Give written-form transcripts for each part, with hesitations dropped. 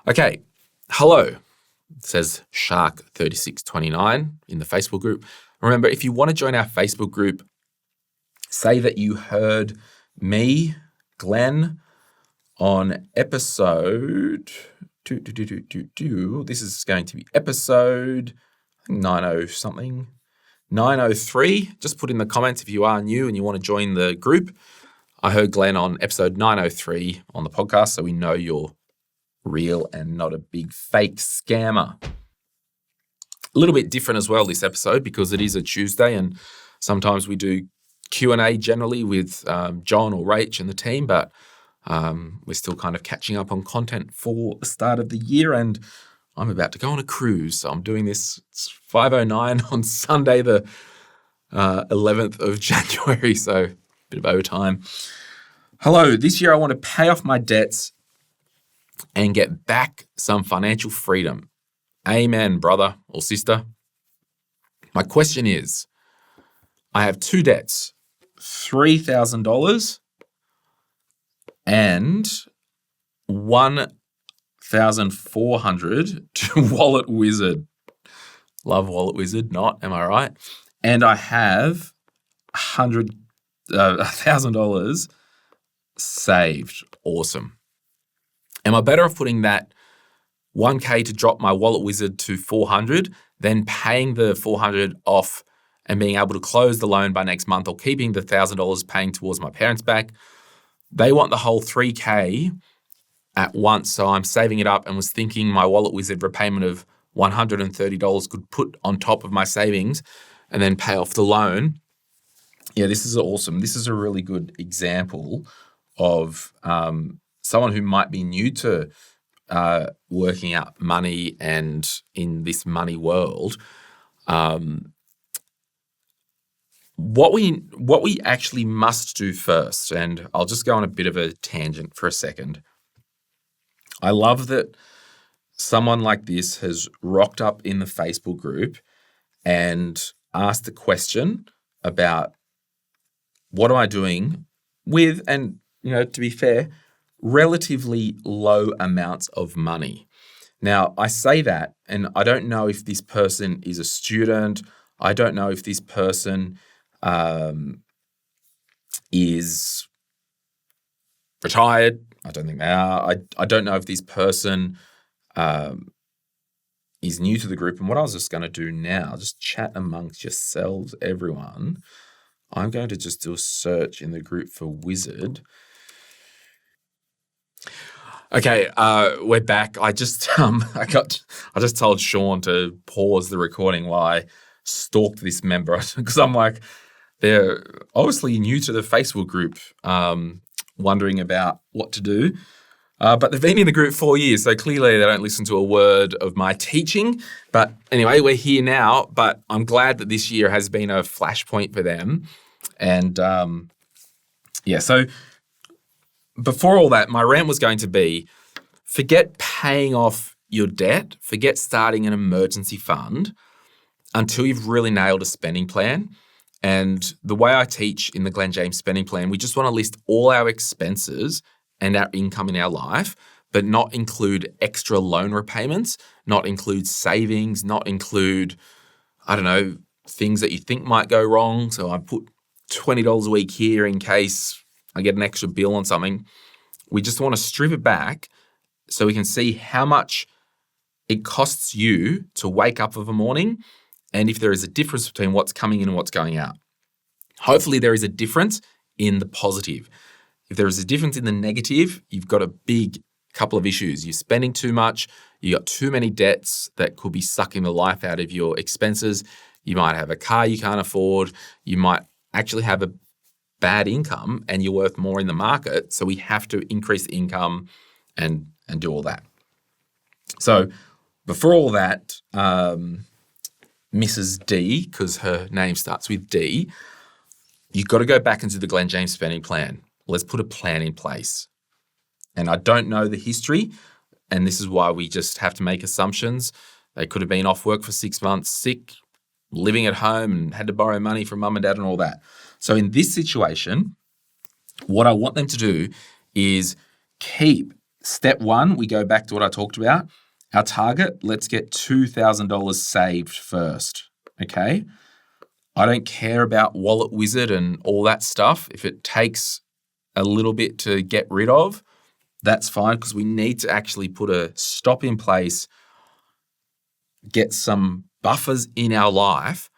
Okay, hello, says Shark3629 in the Facebook group. Remember, if you want to join our Facebook group, say that you heard me, Glen, on episode... This is going to be episode 90-something. 903. Just put in the comments if you are new and you want to join the group. I heard Glen on episode 903 on the podcast, so we know you're real and not a big fake scammer. A little bit different as well this episode because it is a Tuesday and sometimes we do Q&A generally with John or Rach and the team, but we're still kind of catching up on content for the start of the year and I'm about to go on a cruise. So I'm doing this. It's 5:09 on Sunday, the 11th of January. So a bit of overtime. Hello. This year I want to pay off my debts and get back some financial freedom. Amen, brother or sister. My question is, I have two debts, $3,000 and $1,400 to Wallet Wizard. Love Wallet Wizard, not, am I right? And I have $1,000 saved. Awesome. Am I better off putting that $1K to drop my Wallet Wizard to $400, then paying the $400 off and being able to close the loan by next month, or keeping the $1,000 paying towards my parents back? They want the whole $3K at once, so I'm saving it up and was thinking my Wallet Wizard repayment of $130 could put on top of my savings and then pay off the loan. Yeah, this is awesome. This is a really good example of someone who might be new to working out money and in this money world. What we actually must do first, and I'll just go on a bit of a tangent for a second. I love that someone like this has rocked up in the Facebook group and asked the question about what am I doing with, and to be fair, relatively low amounts of money. Now, I say that, and I don't know if this person is a student. I don't know if this person is retired. I don't think they are. I don't know if this person is new to the group. And what I was just going to do now, just chat amongst yourselves, everyone. I'm going to just do a search in the group for Wizard. Okay, we're back. I just told Sean to pause the recording while I stalked this member because I'm like, they're obviously new to the Facebook group, wondering about what to do. But they've been in the group 4 years, so clearly they don't listen to a word of my teaching. But anyway, we're here now, but I'm glad that this year has been a flashpoint for them. And so before all that, my rant was going to be, forget paying off your debt, forget starting an emergency fund until you've really nailed a spending plan. And the way I teach in the Glen James spending plan, we just want to list all our expenses and our income in our life, but not include extra loan repayments, not include savings, not include, things that you think might go wrong. So I put $20 a week here in case I get an extra bill on something. We just want to strip it back so we can see how much it costs you to wake up of a morning and if there is a difference between what's coming in and what's going out. Hopefully there is a difference in the positive. If there is a difference in the negative, you've got a big couple of issues. You're spending too much. You got too many debts that could be sucking the life out of your expenses. You might have a car you can't afford. You might actually have a bad income and you're worth more in the market. So we have to increase the income and do all that. So before all that, Mrs. D, because her name starts with D, you've got to go back into the Glen James spending plan. Let's put a plan in place. And I don't know the history, and this is why we just have to make assumptions. They could have been off work for 6 months, sick, living at home, and had to borrow money from mum and dad and all that. So in this situation, what I want them to do is keep step one, we go back to what I talked about. Our target, let's get $2,000 saved first, okay? I don't care about Wallet Wizard and all that stuff. If it takes a little bit to get rid of, that's fine, because we need to actually put a stop in place, get some buffers in our life,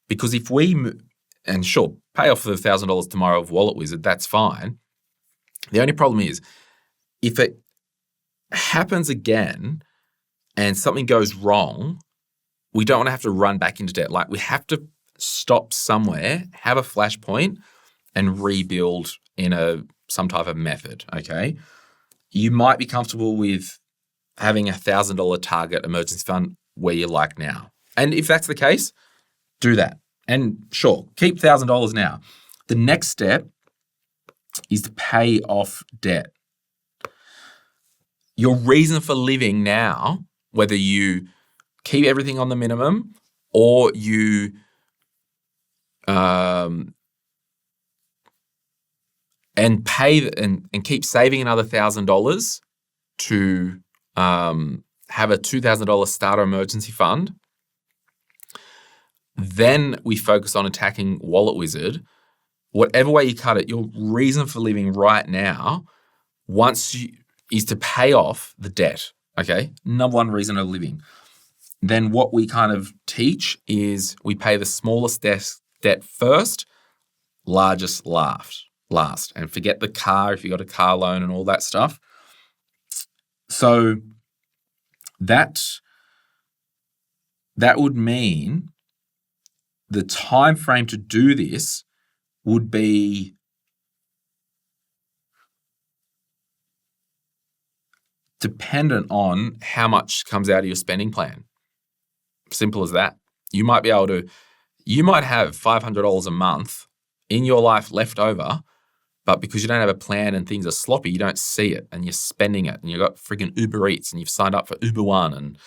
because if we, and sure, pay off the $1,000 tomorrow of Wallet Wizard, that's fine. The only problem is, if it happens again and something goes wrong, we don't want to have to run back into debt. Like, we have to stop somewhere, have a flashpoint, and rebuild in some type of method, okay? You might be comfortable with having $1,000 target emergency fund where you're like now. And if that's the case, do that. And sure, keep $1,000 now. The next step is to pay off debt. Your reason for living now, whether you keep everything on the minimum or you and pay and keep saving another $1,000 to have a $2,000 starter emergency fund. Then we focus on attacking Wallet Wizard. Whatever way you cut it, your reason for living right now, is to pay off the debt. Okay, number one reason of living. Then what we kind of teach is we pay the smallest debt first, largest last, and forget the car if you got a car loan and all that stuff. So that would mean the time frame to do this would be dependent on how much comes out of your spending plan. Simple as that. You might have $500 a month in your life left over, but because you don't have a plan and things are sloppy, you don't see it and you're spending it, and you've got friggin' Uber Eats and you've signed up for Uber One and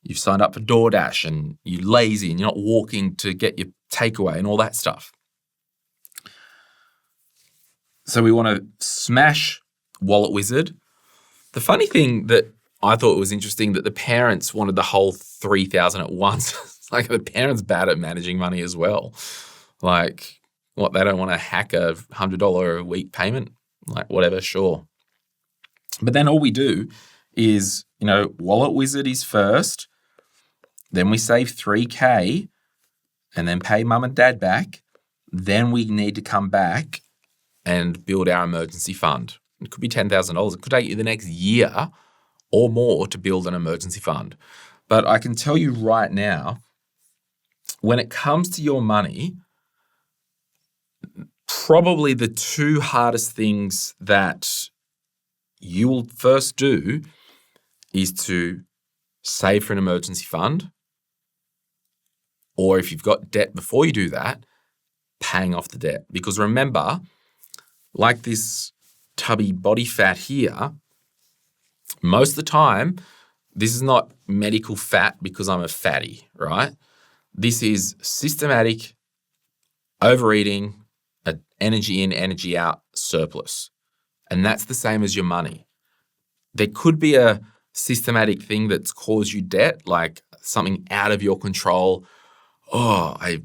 you've signed up for DoorDash and you're lazy and you're not walking to get your takeaway and all that stuff. So we want to smash Wallet Wizard. The funny thing that I thought was interesting, that the parents wanted the whole $3,000 at once. Like, the parents bad at managing money as well. Like, what, they don't want to hack a $100 a week payment? Like, whatever, sure. But then all we do is, Wallet Wizard is first, then we save $3K and then pay mum and dad back. Then we need to come back and build our emergency fund. It could be $10,000. It could take you the next year or more to build an emergency fund. But I can tell you right now, when it comes to your money, probably the two hardest things that you will first do is to save for an emergency fund, or if you've got debt before you do that, paying off the debt. Because remember, like this tubby body fat here, most of the time, this is not medical fat because I'm a fatty, right? This is systematic overeating, an energy in, energy out surplus. And that's the same as your money. There could be a systematic thing that's caused you debt, like something out of your control. Oh, I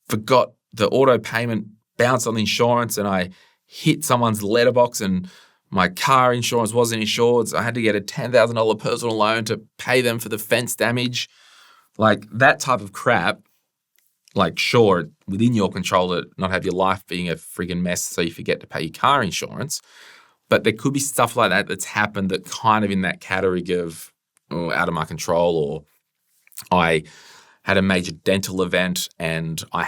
forgot the auto payment bounced on the insurance and I hit someone's letterbox and my car insurance wasn't insured, so I had to get a $10,000 personal loan to pay them for the fence damage. Like, that type of crap, like, sure, within your control to not have your life being a friggin' mess so you forget to pay your car insurance. But there could be stuff like that that's happened that kind of in that category of out of my control, or I had a major dental event and I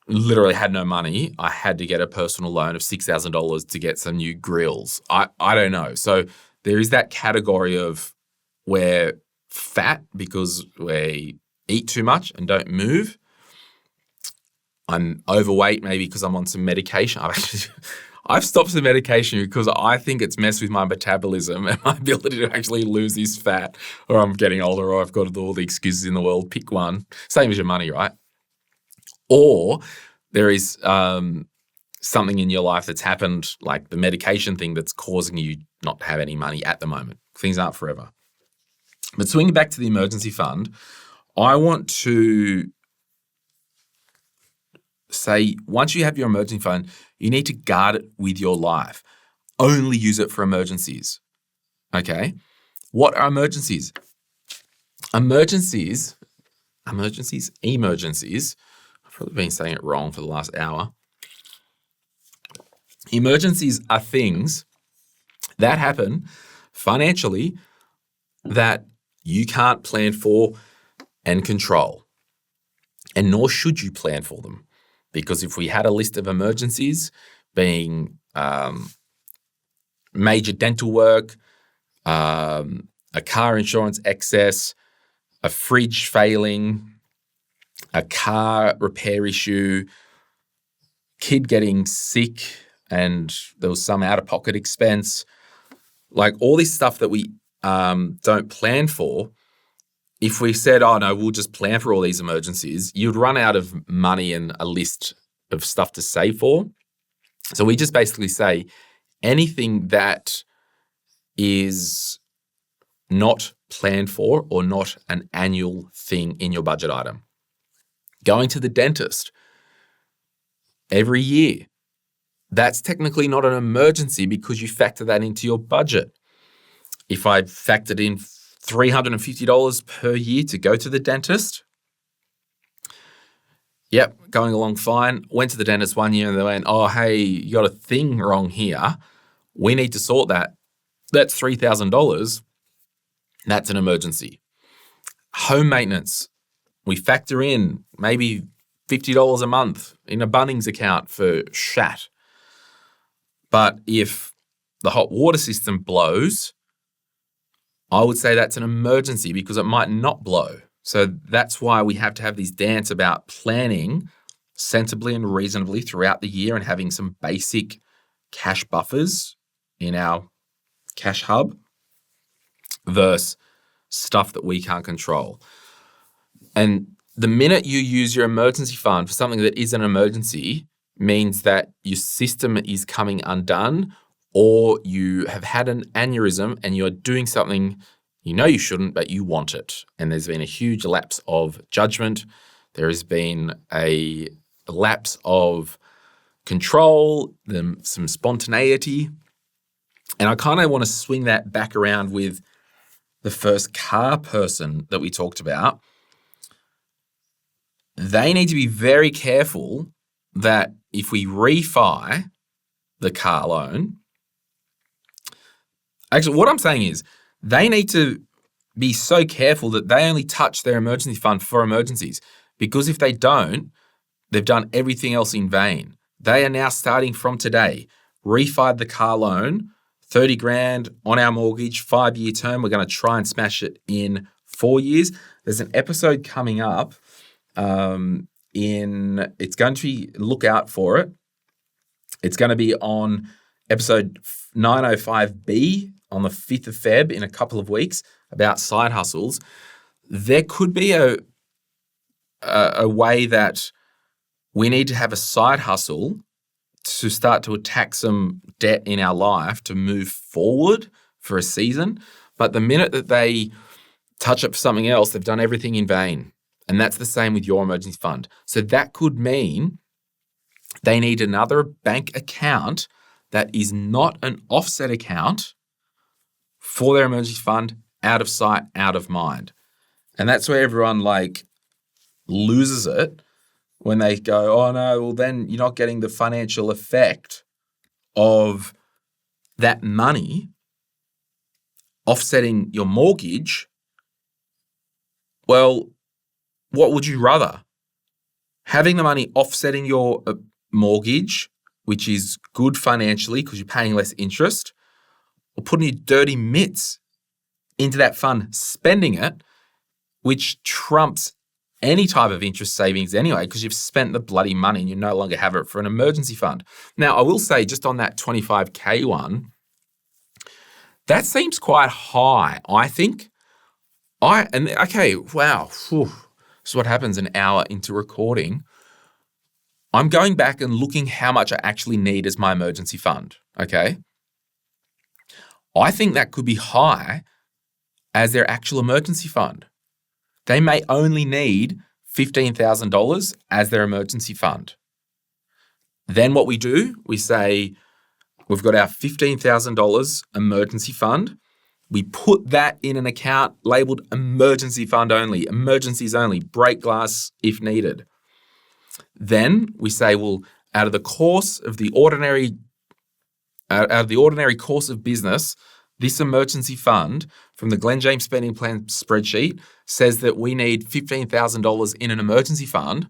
literally had no money. I had to get a personal loan of $6,000 to get some new grills. I don't know. So there is that category of we're fat because we eat too much and don't move. I'm overweight maybe because I'm on some medication. I've stopped some medication because I think it's messed with my metabolism and my ability to actually lose this fat, or I'm getting older, or I've got all the excuses in the world. Pick one. Same as your money, right? Or there is something in your life that's happened, like the medication thing that's causing you not to have any money at the moment. Things aren't forever. But swinging back to the emergency fund, I want to say once you have your emergency fund, you need to guard it with your life. Only use it for emergencies. Okay? What are emergencies? Emergencies. I've probably been saying it wrong for the last hour. Emergencies are things that happen financially that you can't plan for and control. And nor should you plan for them. Because if we had a list of emergencies being major dental work, a car insurance excess, a fridge failing, a car repair issue, kid getting sick, and there was some out-of-pocket expense, like all this stuff that we don't plan for, if we said, oh, no, we'll just plan for all these emergencies, you'd run out of money and a list of stuff to save for. So we just basically say anything that is not planned for or not an annual thing in your budget item. Going to the dentist every year, that's technically not an emergency because you factor that into your budget. If I factored in $350 per year to go to the dentist, yep, going along fine. Went to the dentist one year and they went, oh, hey, you got a thing wrong here. We need to sort that. That's $3,000. That's an emergency. Home maintenance, we factor in maybe $50 a month in a Bunnings account for shat. But if the hot water system blows, I would say that's an emergency because it might not blow. So that's why we have to have these dance about planning sensibly and reasonably throughout the year and having some basic cash buffers in our cash hub versus stuff that we can't control. And the minute you use your emergency fund for something that is an emergency means that your system is coming undone, or you have had an aneurysm and you're doing something you know you shouldn't, but you want it. And there's been a huge lapse of judgment. There has been a lapse of control, some spontaneity. And I kind of want to swing that back around with the first car person that we talked about. They need to be very careful that if we refi the car loan, actually what I'm saying is they need to be so careful that they only touch their emergency fund for emergencies, because if they don't, they've done everything else in vain. They are now starting from today, refied the car loan, 30 grand on our mortgage, 5-year term. We're going to try and smash it in 4 years. There's an episode coming up it's going to be, look out for it. It's going to be on episode 905B on the 5th of Feb in a couple of weeks about side hustles. There could be a way that we need to have a side hustle to start to attack some debt in our life to move forward for a season. But the minute that they touch up for something else, they've done everything in vain. And that's the same with your emergency fund. So that could mean they need another bank account that is not an offset account for their emergency fund, out of sight, out of mind. And that's where everyone loses it when they go, oh no, well then you're not getting the financial effect of that money offsetting your mortgage. Well, what would you rather? Having the money offsetting your mortgage, which is good financially because you're paying less interest, or putting your dirty mitts into that fund, spending it, which trumps any type of interest savings anyway, because you've spent the bloody money and you no longer have it for an emergency fund. Now, I will say just on that 25K one, that seems quite high, I think. Wow. This is what happens an hour into recording. I'm going back and looking how much I actually need as my emergency fund, okay? I think that could be high as their actual emergency fund. They may only need $15,000 as their emergency fund. Then what we do, we say, we've got our $15,000 emergency fund. We put that in an account labeled emergency fund only, emergencies only, break glass if needed. Then we say, well, out of the ordinary course of business, this emergency fund from the Glen James spending plan spreadsheet says that we need $15,000 in an emergency fund.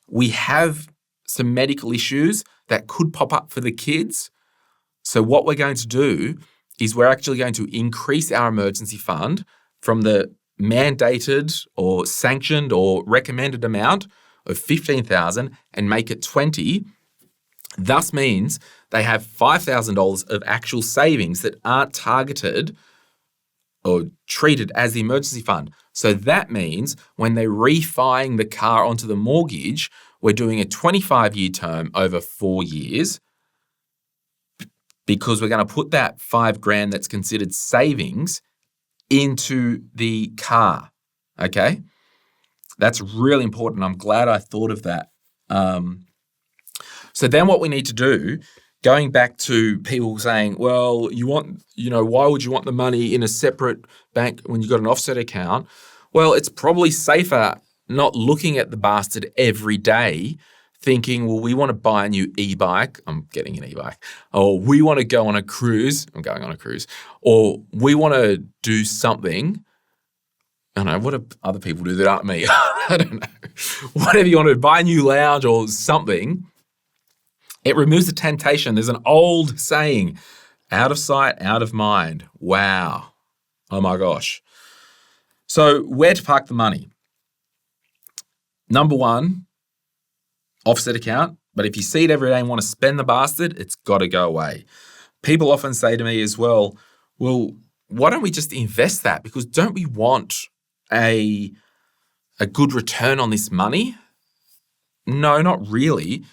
We have some medical issues that could pop up for the kids. So what we're going to do is we're actually going to increase our emergency fund from the mandated or sanctioned or recommended amount of $15,000 and make it $20,000. Thus means they have $5,000 of actual savings that aren't targeted or treated as the emergency fund. So that means when they're refining the car onto the mortgage, we're doing a 25-year term over 4 years because we're going to put that $5,000 that's considered savings into the car, okay? That's really important. I'm glad I thought of that. So then what we need to do, going back to people saying, well, why would you want the money in a separate bank when you've got an offset account? Well, it's probably safer not looking at the bastard every day thinking, well, we want to buy a new e-bike. I'm getting an e-bike. Or we want to go on a cruise. I'm going on a cruise. Or we want to do something. I don't know. What do other people do that aren't me? I don't know. Whatever you want to do, buy a new lounge or something. It removes the temptation. There's an old saying, out of sight, out of mind. Wow. Oh my gosh. So where to park the money? Number one, offset account. But if you see it every day and want to spend the bastard, it's got to go away. People often say to me as well, why don't we just invest that? Because don't we want a good return on this money? No, not really.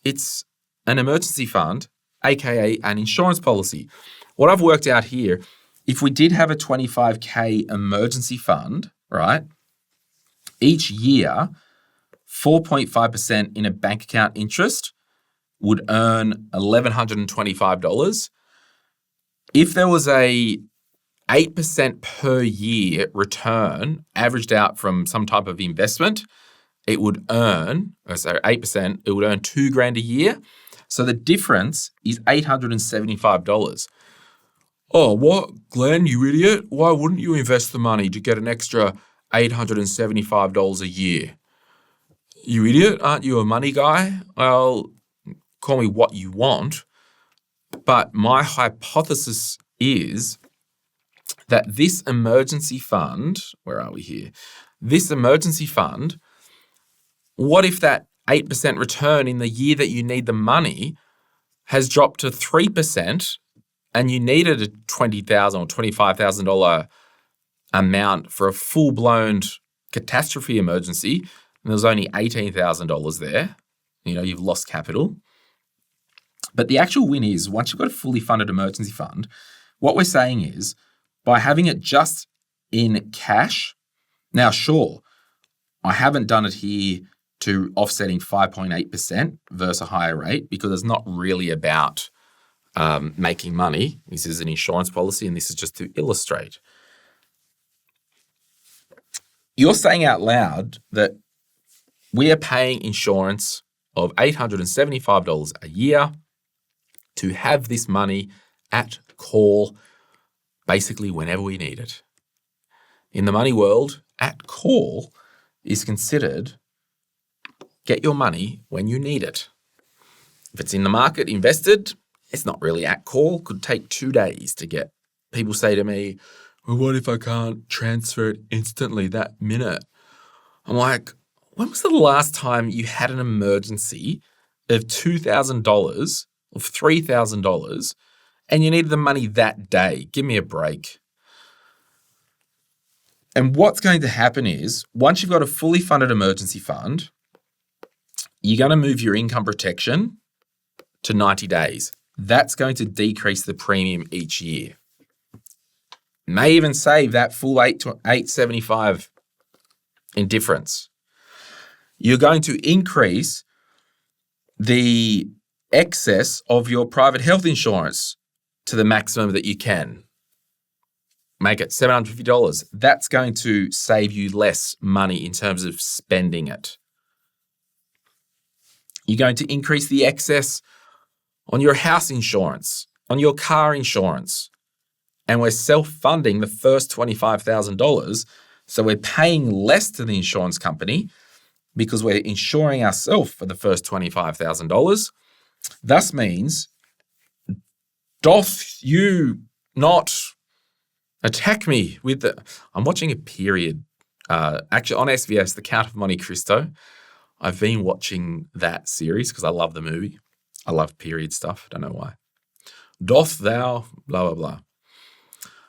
It's an emergency fund, aka an insurance policy. What I've worked out here, if we did have a $25,000 emergency fund, right, each year, 4.5% in a bank account interest would earn $1,125. If there was a 8% per year return averaged out from some type of investment, it would earn, 8%, it would earn $2,000 a year. So the difference is $875. Oh, what? Glenn, you idiot. Why wouldn't you invest the money to get an extra $875 a year? You idiot. Aren't you a money guy? Well, call me what you want. But my hypothesis is that this emergency fund, where are we here? This emergency fund, what if that 8% return in the year that you need the money has dropped to 3% and you needed a $20,000 or $25,000 amount for a full-blown catastrophe emergency, and there's only $18,000 there, you've lost capital. But the actual win is, once you've got a fully funded emergency fund, what we're saying is, by having it just in cash, now sure, I haven't done it here to offsetting 5.8% versus a higher rate because it's not really about making money. This is an insurance policy and this is just to illustrate. You're saying out loud that we are paying insurance of $875 a year to have this money at call basically whenever we need it. In the money world, at call is considered get your money when you need it. If it's in the market invested, it's not really at call. Could take 2 days to get. People say to me, well, what if I can't transfer it instantly that minute? I'm like, when was the last time you had an emergency of $2,000, of $3,000, and you needed the money that day? Give me a break. And what's going to happen is, once you've got a fully funded emergency fund, you're going to move your income protection to 90 days. That's going to decrease the premium each year. May even save that full $875 in difference. You're going to increase the excess of your private health insurance to the maximum that you can. Make it $750. That's going to save you less money in terms of spending it. You're going to increase the excess on your house insurance, on your car insurance. And we're self-funding the first $25,000. So we're paying less to the insurance company because we're insuring ourselves for the first $25,000. Thus means, doth you not attack me with the... I'm watching a period, actually on SBS, The Count of Monte Cristo. I've been watching that series because I love the movie. I love period stuff. Don't know why. Doth thou, blah, blah, blah.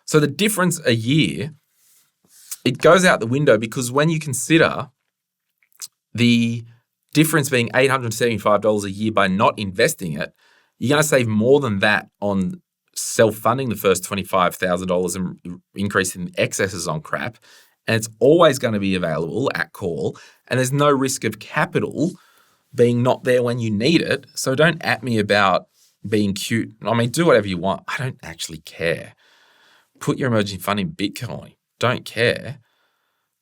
So the difference a year, it goes out the window because when you consider the difference being $875 a year by not investing it, you're going to save more than that on self-funding the first $25,000 and increasing excesses on crap. And it's always going to be available at call. And there's no risk of capital being not there when you need it. So don't at me about being cute. I mean, do whatever you want. I don't actually care. Put your emergency fund in Bitcoin. Don't care.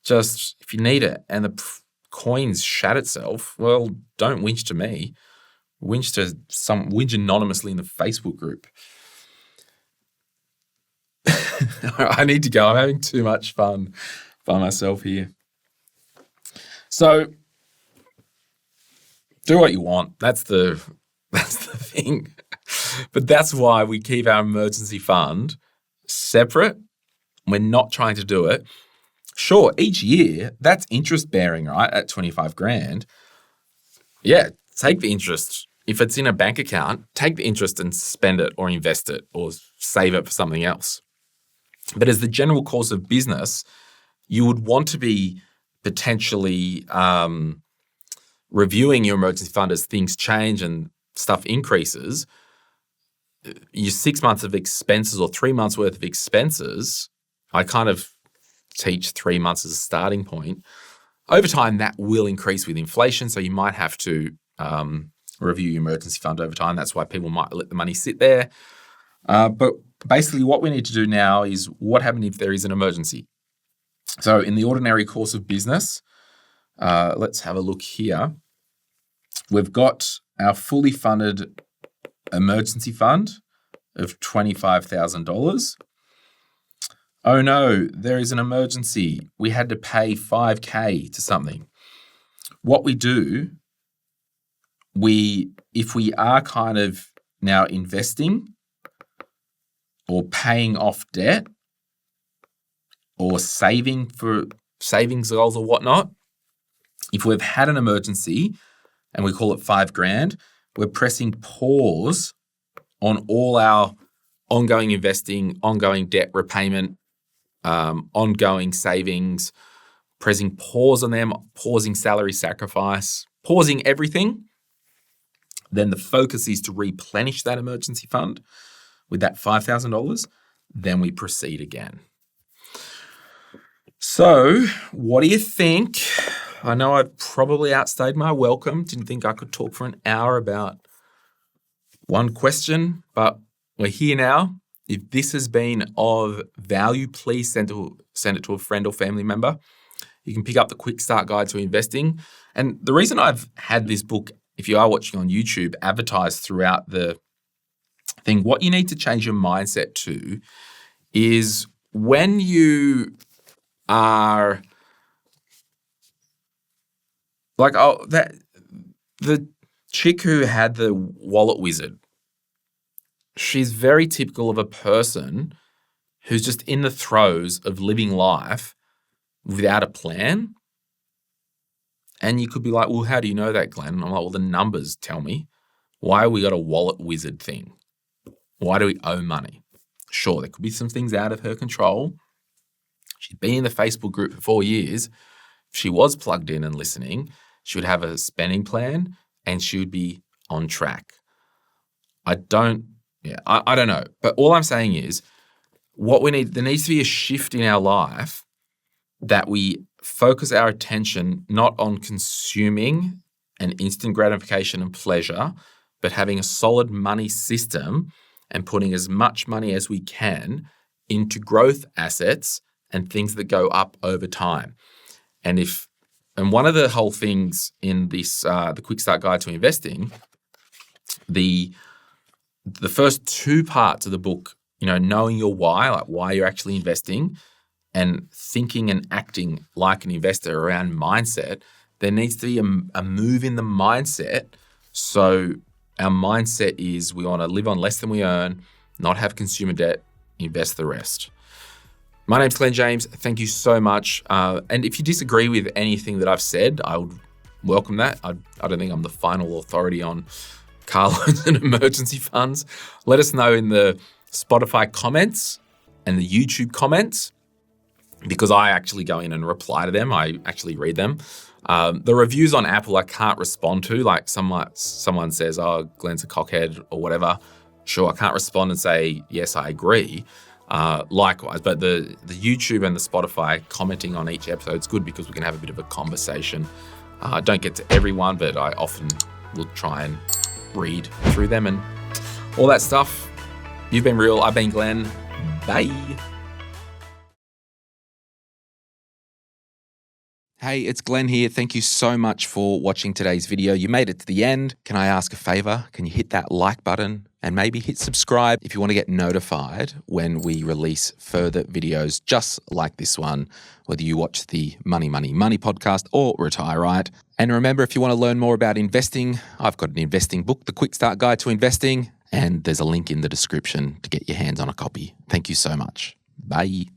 Just if you need it and the coins shat itself, well, don't whinge to me. Whinge anonymously in the Facebook group. I need to go. I'm having too much fun by myself here. So do what you want. That's the thing. But that's why we keep our emergency fund separate. We're not trying to do it. Sure, each year, that's interest bearing, right? At 25 grand. Yeah, take the interest. If it's in a bank account, take the interest and spend it or invest it or save it for something else. But as the general course of business, you would want to be potentially reviewing your emergency fund as things change and stuff increases. Your 6 months of expenses or 3 months worth of expenses, I kind of teach 3 months as a starting point. Over time, that will increase with inflation. So you might have to review your emergency fund over time. That's why people might let the money sit there. But basically what we need to do now is what happens if there is an emergency. So in the ordinary course of business, let's have a look here. We've got our fully funded emergency fund of $25,000. Oh no, there is an emergency. We had to pay $5,000 to something. What we do, if we are kind of now investing or paying off debt or saving for savings goals or whatnot, if we've had an emergency and we call it $5,000, we're pressing pause on all our ongoing investing, ongoing debt repayment, ongoing savings, pressing pause on them, pausing salary sacrifice, pausing everything. Then the focus is to replenish that emergency fund with that $5,000. Then we proceed again. So what do you think? I know I've probably outstayed my welcome. Didn't think I could talk for an hour about one question, but we're here now. If this has been of value, please send it to a friend or family member. You can pick up the Quick Start Guide to Investing. And the reason I've had this book, if you are watching on YouTube, advertised throughout the thing, what you need to change your mindset to is when you are like, the chick who had the wallet wizard, she's very typical of a person who's just in the throes of living life without a plan. And you could be like, well, how do you know that, Glenn? And I'm like, well, the numbers tell me. Why have we got a wallet wizard thing? Why do we owe money? Sure, there could be some things out of her control. She'd been in the Facebook group for 4 years. If she was plugged in and listening, she would have a spending plan. and she would be on track. I don't know. But all I'm saying is there needs to be a shift in our life that we focus our attention not on consuming and instant gratification and pleasure, but having a solid money system and putting as much money as we can into growth assets and things that go up over time. And one of the whole things in this, the Quick Start Guide to Investing, the first two parts of the book, knowing your why, like why you're actually investing, and thinking and acting like an investor around mindset, there needs to be a move in the mindset. So our mindset is we want to live on less than we earn, not have consumer debt, invest the rest. My name's Glen James. Thank you so much. And if you disagree with anything that I've said, I would welcome that. I don't think I'm the final authority on car loans and emergency funds. Let us know in the Spotify comments and the YouTube comments, because I actually go in and reply to them. I actually read them. The reviews on Apple I can't respond to. Like someone says, "Oh, Glen's a cockhead" or whatever. Sure, I can't respond and say, "Yes, I agree." Likewise, but the YouTube and the Spotify commenting on each episode is good because we can have a bit of a conversation. I don't get to everyone, but I often will try and read through them and all that stuff. You've been real. I've been Glen. Bye. Hey, it's Glen here. Thank you so much for watching today's video. You made it to the end. Can I ask a favor? Can you hit that like button and maybe hit subscribe if you want to get notified when we release further videos just like this one, whether you watch the Money, Money, Money podcast or Retire Right. And remember, if you want to learn more about investing, I've got an investing book, The Quick Start Guide to Investing, and there's a link in the description to get your hands on a copy. Thank you so much. Bye.